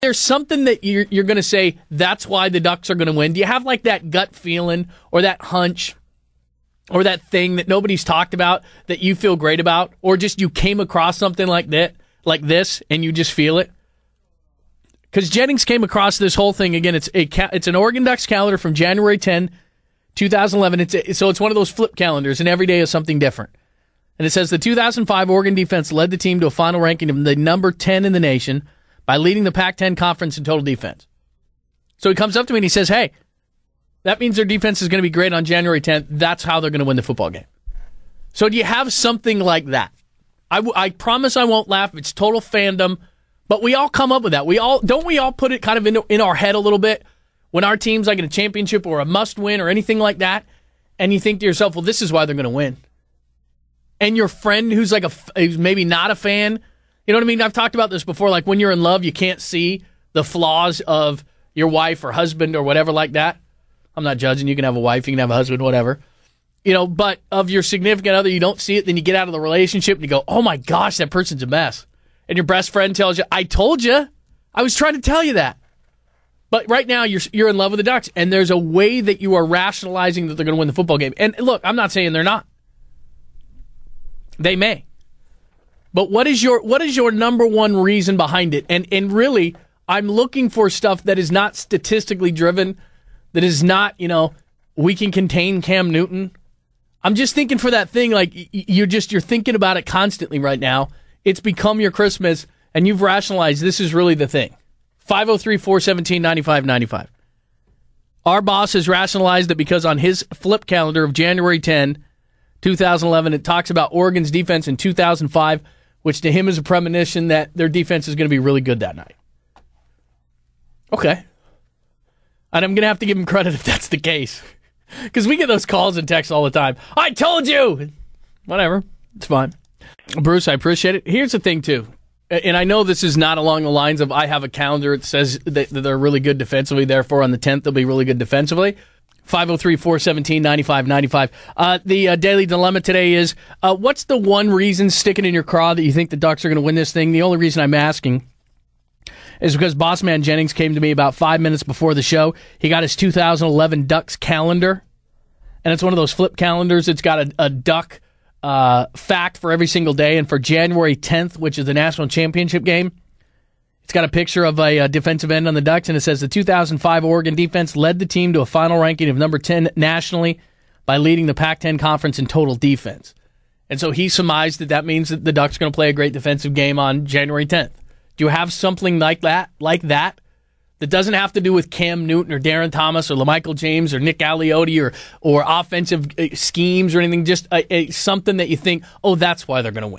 There's something that you're going to say, that's why the Ducks are going to win? Do you have like that gut feeling or that hunch or that thing that nobody's talked about that you feel great about? Or just you came across something like this, and you just feel it? Because Jennings came across this whole thing. Again, it's an Oregon Ducks calendar from January 10, 2011. So it's one of those flip calendars, and every day is something different. And it says the 2005 Oregon defense led the team to a final ranking of the number 10 in the nation by leading the Pac-10 conference in total defense. So he comes up to me and he says, hey, that means their defense is going to be great on January 10th. That's how they're going to win the football game. So do you have something like that? I promise I won't laugh. It's total fandom. But we all come up with that. Don't we all put it kind of in our head a little bit when our team's like in a championship or a must-win or anything like that, and you think to yourself, well, this is why they're going to win. And your friend who's who's maybe not a fan, you know what I mean? I've talked about this before. Like when you're in love, you can't see the flaws of your wife or husband or whatever like that. I'm not judging. You can have a wife, you can have a husband, whatever. But of your significant other, you don't see it. Then you get out of the relationship and you go, oh my gosh, that person's a mess. And your best friend tells you, I told you. I was trying to tell you that. But right now, you're in love with the Ducks, and there's a way that you are rationalizing that they're going to win the football game. And look, I'm not saying they're not. They may. But what is your number one reason behind it? And really, I'm looking for stuff that is not statistically driven, that is not, we can contain Cam Newton. I'm just thinking for that thing, like you're thinking about it constantly right now. It's become your Christmas, and you've rationalized this is really the thing. 503-417-9595. Our boss has rationalized it because on his flip calendar of January 10, 2011, it talks about Oregon's defense in 2005, which to him is a premonition that their defense is going to be really good that night. Okay. And I'm going to have to give him credit if that's the case. Because we get those calls and texts all the time. I told you! Whatever. It's fine. Bruce, I appreciate it. Here's the thing, too. And I know this is not along the lines of I have a calendar that says that they're really good defensively, therefore on the 10th they'll be really good defensively. 503-417-9595. The Daily Dilemma today is, what's the one reason sticking in your craw that you think the Ducks are going to win this thing? The only reason I'm asking is because Boss Man Jennings came to me about 5 minutes before the show. He got his 2011 Ducks calendar, and it's one of those flip calendars. It's got a Duck fact for every single day, and for January 10th, which is the national championship game, it's got a picture of a defensive end on the Ducks, and it says the 2005 Oregon defense led the team to a final ranking of number 10 nationally by leading the Pac-10 conference in total defense. And so he surmised that means that the Ducks are going to play a great defensive game on January 10th. Do you have something like that that doesn't have to do with Cam Newton or Darren Thomas or LaMichael James or Nick Aliotti or offensive schemes or anything, just something that you think, oh, that's why they're going to win?